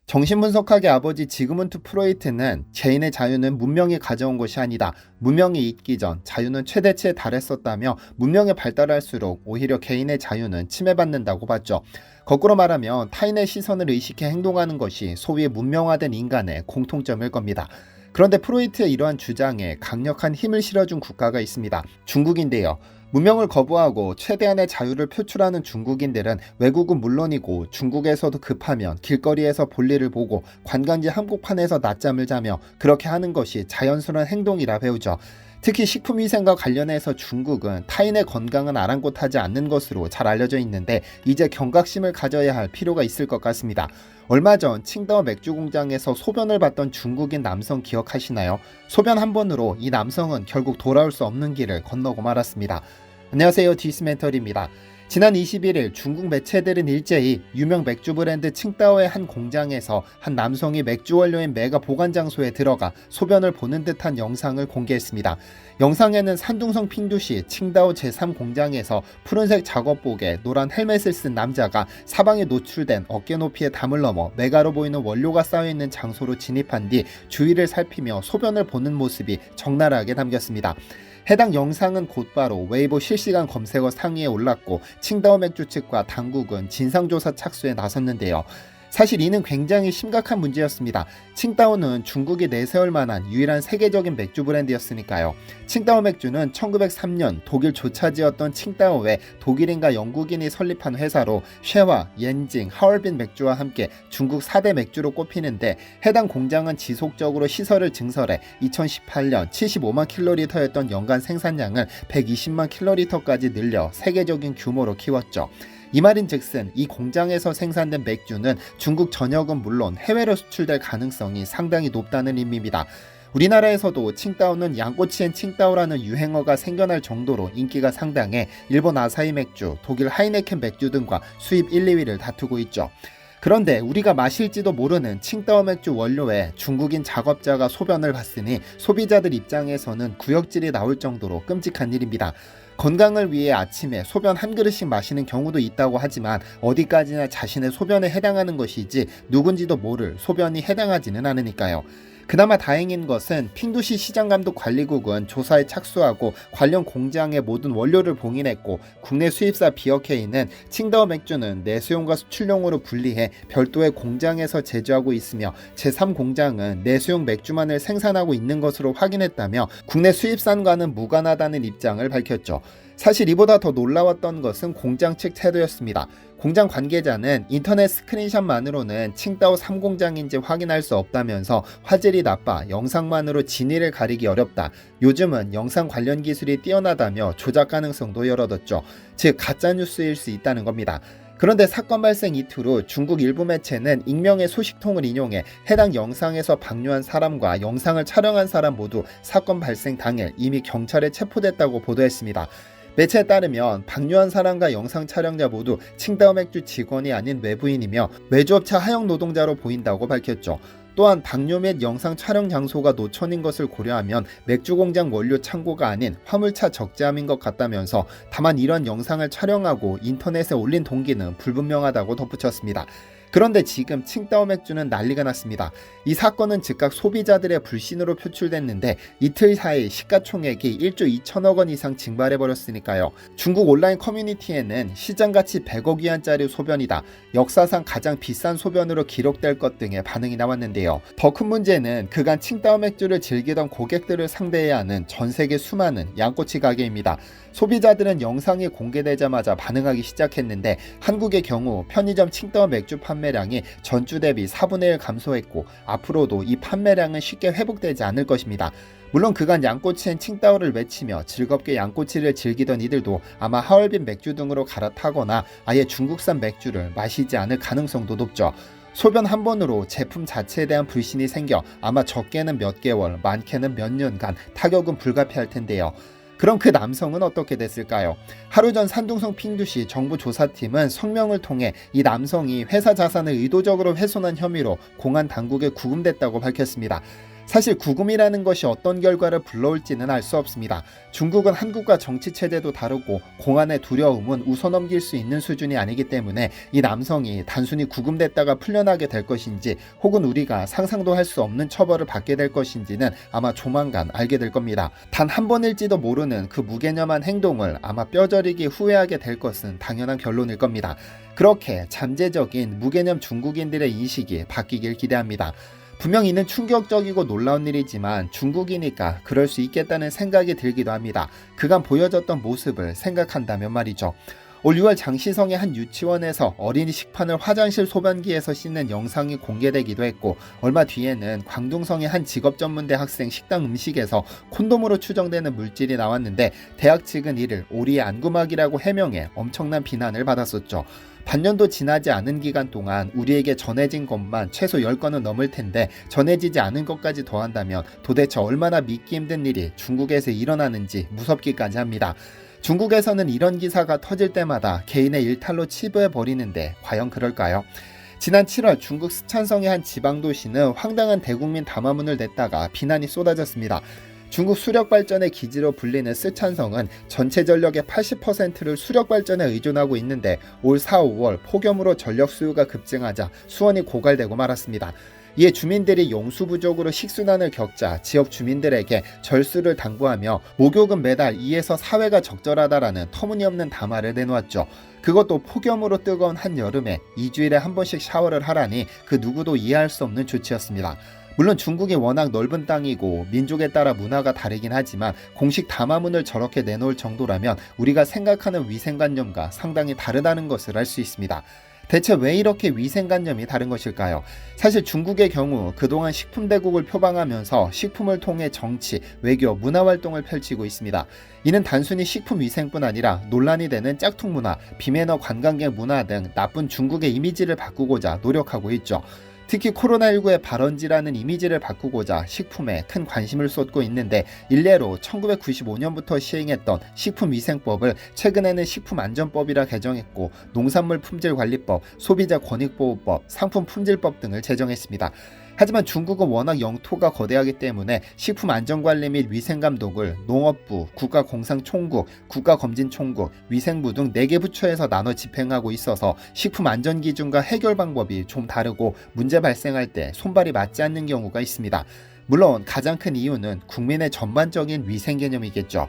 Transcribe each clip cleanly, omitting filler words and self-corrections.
정신분석학의 아버지 지그문트 프로이트는 개인의 자유는 문명이 가져온 것이 아니다. 문명이 있기 전 자유는 최대치에 달했었다며 문명이 발달할수록 오히려 개인의 자유는 침해받는다고 봤죠. 거꾸로 말하면 타인의 시선을 의식해 행동하는 것이 소위 문명화된 인간의 공통점일 겁니다. 그런데 프로이트의 이러한 주장에 강력한 힘을 실어준 국가가 있습니다. 중국인데요. 문명을 거부하고 최대한의 자유를 표출하는 중국인들은 외국은 물론이고 중국에서도 급하면 길거리에서 볼일을 보고 관광지 한복판에서 낮잠을 자며 그렇게 하는 것이 자연스러운 행동이라 배우죠. 특히 식품위생과 관련해서 중국은 타인의 건강은 아랑곳하지 않는 것으로 잘 알려져 있는데 이제 경각심을 가져야 할 필요가 있을 것 같습니다. 얼마 전 칭다오 맥주 공장에서 소변을 봤던 중국인 남성 기억하시나요? 소변 한 번으로 이 남성은 결국 돌아올 수 없는 길을 건너고 말았습니다. 안녕하세요, 디스멘털입니다. 지난 21일 중국 매체들은 일제히 유명 맥주 브랜드 칭다오의 한 공장에서 한 남성이 맥주 원료인 메가 보관 장소에 들어가 소변을 보는 듯한 영상을 공개했습니다. 영상에는 산둥성 핑두시 칭다오 제3공장에서 푸른색 작업복에 노란 헬멧을 쓴 남자가 사방에 노출된 어깨 높이의 담을 넘어 메가로 보이는 원료가 쌓여있는 장소로 진입한 뒤 주위를 살피며 소변을 보는 모습이 적나라하게 담겼습니다. 해당 영상은 곧바로 웨이보 실시간 검색어 상위에 올랐고 칭다오 맥주 측과 당국은 진상조사 착수에 나섰는데요. 사실 이는 굉장히 심각한 문제였습니다. 칭다오는 중국이 내세울 만한 유일한 세계적인 맥주 브랜드였으니까요. 칭다오 맥주는 1903년 독일 조차지였던 칭다오에 독일인과 영국인이 설립한 회사로 쉐와, 옌징, 하얼빈 맥주와 함께 중국 4대 맥주로 꼽히는데 해당 공장은 지속적으로 시설을 증설해 2018년 75만 킬로리터였던 연간 생산량을 120만 킬로리터까지 늘려 세계적인 규모로 키웠죠. 이 말인즉슨 이 공장에서 생산된 맥주는 중국 전역은 물론 해외로 수출될 가능성이 상당히 높다는 의미입니다. 우리나라에서도 칭다오는 양꼬치엔 칭다오라는 유행어가 생겨날 정도로 인기가 상당해 일본 아사히 맥주, 독일 하이네켄 맥주 등과 수입 1, 2위를 다투고 있죠. 그런데 우리가 마실지도 모르는 칭다오 맥주 원료에 중국인 작업자가 소변을 봤으니 소비자들 입장에서는 구역질이 나올 정도로 끔찍한 일입니다. 건강을 위해 아침에 소변 한 그릇씩 마시는 경우도 있다고 하지만 어디까지나 자신의 소변에 해당하는 것이지 누군지도 모를 소변이 해당하지는 않으니까요. 그나마 다행인 것은 핑두시 시장감독관리국은 조사에 착수하고 관련 공장의 모든 원료를 봉인했고 국내 수입사 비어케이는 칭다오 맥주는 내수용과 수출용으로 분리해 별도의 공장에서 제조하고 있으며 제3공장은 내수용 맥주만을 생산하고 있는 것으로 확인했다며 국내 수입산과는 무관하다는 입장을 밝혔죠. 사실 이보다 더 놀라웠던 것은 공장 측 태도였습니다. 공장 관계자는 인터넷 스크린샷만으로는 칭다오 3공장인지 확인할 수 없다면서 화질이 나빠 영상만으로 진위를 가리기 어렵다. 요즘은 영상 관련 기술이 뛰어나다며 조작 가능성도 열어뒀죠. 즉 가짜뉴스일 수 있다는 겁니다. 그런데 사건 발생 이틀 후 중국 일부 매체는 익명의 소식통을 인용해 해당 영상에서 방류한 사람과 영상을 촬영한 사람 모두 사건 발생 당일 이미 경찰에 체포됐다고 보도했습니다. 매체에 따르면 방류한 사람과 영상 촬영자 모두 칭다오 맥주 직원이 아닌 외부인이며 외주업체 하역 노동자로 보인다고 밝혔죠. 또한 방류 및 영상 촬영 장소가 노천인 것을 고려하면 맥주 공장 원료 창고가 아닌 화물차 적재함인 것 같다면서 다만 이런 영상을 촬영하고 인터넷에 올린 동기는 불분명하다고 덧붙였습니다. 그런데 지금 칭다오 맥주는 난리가 났습니다. 이 사건은 즉각 소비자들의 불신으로 표출됐는데 이틀 사이 시가총액이 1조 2천억 원 이상 증발해버렸으니까요. 중국 온라인 커뮤니티에는 시장가치 100억 위안짜리 소변이다. 역사상 가장 비싼 소변으로 기록될 것 등의 반응이 나왔는데요. 더 큰 문제는 그간 칭다오 맥주를 즐기던 고객들을 상대해야 하는 전 세계 수많은 양꼬치 가게입니다. 소비자들은 영상이 공개되자마자 반응하기 시작했는데 한국의 경우 편의점 칭다오 맥주 판매량이 전주 대비 4분의 1 감소했고 앞으로도 이 판매량은 쉽게 회복되지 않을 것입니다. 물론 그간 양꼬치엔 칭다오를 외치며 즐겁게 양꼬치를 즐기던 이들도 아마 하얼빈 맥주 등으로 갈아타거나 아예 중국산 맥주를 마시지 않을 가능성도 높죠. 소변 한 번으로 제품 자체에 대한 불신이 생겨 아마 적게는 몇 개월, 많게는 몇 년간 타격은 불가피할 텐데요. 그럼 그 남성은 어떻게 됐을까요? 하루 전 산둥성 핑두시 정부 조사팀은 성명을 통해 이 남성이 회사 자산을 의도적으로 훼손한 혐의로 공안 당국에 구금됐다고 밝혔습니다. 사실 구금이라는 것이 어떤 결과를 불러올지는 알 수 없습니다. 중국은 한국과 정치 체제도 다르고 공안의 두려움은 웃어넘길 수 있는 수준이 아니기 때문에 이 남성이 단순히 구금됐다가 풀려나게 될 것인지 혹은 우리가 상상도 할 수 없는 처벌을 받게 될 것인지는 아마 조만간 알게 될 겁니다. 단 한 번일지도 모르는 그 무개념한 행동을 아마 뼈저리게 후회하게 될 것은 당연한 결론일 겁니다. 그렇게 잠재적인 무개념 중국인들의 인식이 바뀌길 기대합니다. 분명 이는 충격적이고 놀라운 일이지만 중국이니까 그럴 수 있겠다는 생각이 들기도 합니다. 그간 보여줬던 모습을 생각한다면 말이죠. 올 6월 장시성의 한 유치원에서 어린이 식판을 화장실 소변기에서 씻는 영상이 공개되기도 했고, 얼마 뒤에는 광둥성의 한 직업전문대 학생 식당 음식에서 콘돔으로 추정되는 물질이 나왔는데 대학 측은 이를 오리의 안구막이라고 해명해 엄청난 비난을 받았었죠. 반년도 지나지 않은 기간 동안 우리에게 전해진 것만 최소 10건은 넘을 텐데 전해지지 않은 것까지 더한다면 도대체 얼마나 믿기 힘든 일이 중국에서 일어나는지 무섭기까지 합니다. 중국에서는 이런 기사가 터질 때마다 개인의 일탈로 치부해버리는데 과연 그럴까요? 지난 7월 중국 스촨성의 한 지방도시는 황당한 대국민 담화문을 냈다가 비난이 쏟아졌습니다. 중국 수력발전의 기지로 불리는 스촨성은 전체 전력의 80%를 수력발전에 의존하고 있는데 올 4, 5월 폭염으로 전력 수요가 급증하자 수원이 고갈되고 말았습니다. 이에 주민들이 용수 부족으로 식순환을 겪자 지역 주민들에게 절수를 당부하며 목욕은 매달 2에서 4회가 적절하다라는 터무니없는 담화를 내놓았죠. 그것도 폭염으로 뜨거운 한여름에 2주일에 한 번씩 샤워를 하라니 그 누구도 이해할 수 없는 조치였습니다. 물론 중국이 워낙 넓은 땅이고 민족에 따라 문화가 다르긴 하지만 공식 담화문을 저렇게 내놓을 정도라면 우리가 생각하는 위생관념과 상당히 다르다는 것을 알 수 있습니다. 대체 왜 이렇게 위생관념이 다른 것일까요? 사실 중국의 경우 그동안 식품대국을 표방하면서 식품을 통해 정치, 외교, 문화활동을 펼치고 있습니다. 이는 단순히 식품위생뿐 아니라 논란이 되는 짝퉁문화, 비매너 관광객 문화 등 나쁜 중국의 이미지를 바꾸고자 노력하고 있죠. 특히 코로나19의 발원지라는 이미지를 바꾸고자 식품에 큰 관심을 쏟고 있는데 일례로 1995년부터 시행했던 식품위생법을 최근에는 식품안전법이라 개정했고 농산물품질관리법, 소비자권익보호법, 상품품질법 등을 제정했습니다. 하지만 중국은 워낙 영토가 거대하기 때문에 식품안전관리 및 위생감독을 농업부, 국가공상총국, 국가검진총국, 위생부 등 4개 부처에서 나눠 집행하고 있어서 식품안전기준과 해결 방법이 좀 다르고 문제 발생할 때 손발이 맞지 않는 경우가 있습니다. 물론 가장 큰 이유는 국민의 전반적인 위생 개념이겠죠.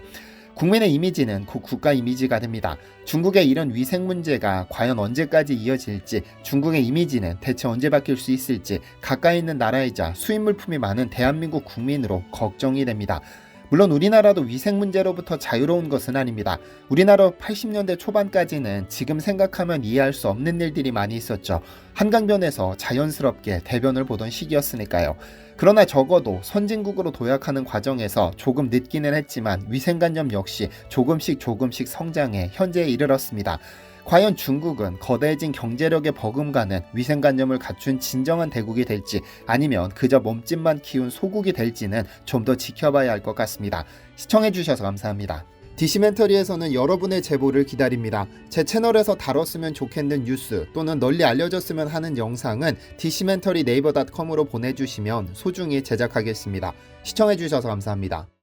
국민의 이미지는 곧 국가 이미지가 됩니다. 중국의 이런 위생 문제가 과연 언제까지 이어질지, 중국의 이미지는 대체 언제 바뀔 수 있을지 가까이 있는 나라이자 수입 물품이 많은 대한민국 국민으로 걱정이 됩니다. 물론 우리나라도 위생 문제로부터 자유로운 것은 아닙니다. 우리나라 80년대 초반까지는 지금 생각하면 이해할 수 없는 일들이 많이 있었죠. 한강변에서 자연스럽게 대변을 보던 시기였으니까요. 그러나 적어도 선진국으로 도약하는 과정에서 조금 늦기는 했지만 위생관념 역시 조금씩 성장해 현재에 이르렀습니다. 과연 중국은 거대해진 경제력에 버금가는 위생관념을 갖춘 진정한 대국이 될지 아니면 그저 몸집만 키운 소국이 될지는 좀 더 지켜봐야 할 것 같습니다. 시청해주셔서 감사합니다. 디시멘터리에서는 여러분의 제보를 기다립니다. 제 채널에서 다뤘으면 좋겠는 뉴스 또는 널리 알려졌으면 하는 영상은 디시멘터리 네이버.com으로 보내주시면 소중히 제작하겠습니다. 시청해주셔서 감사합니다.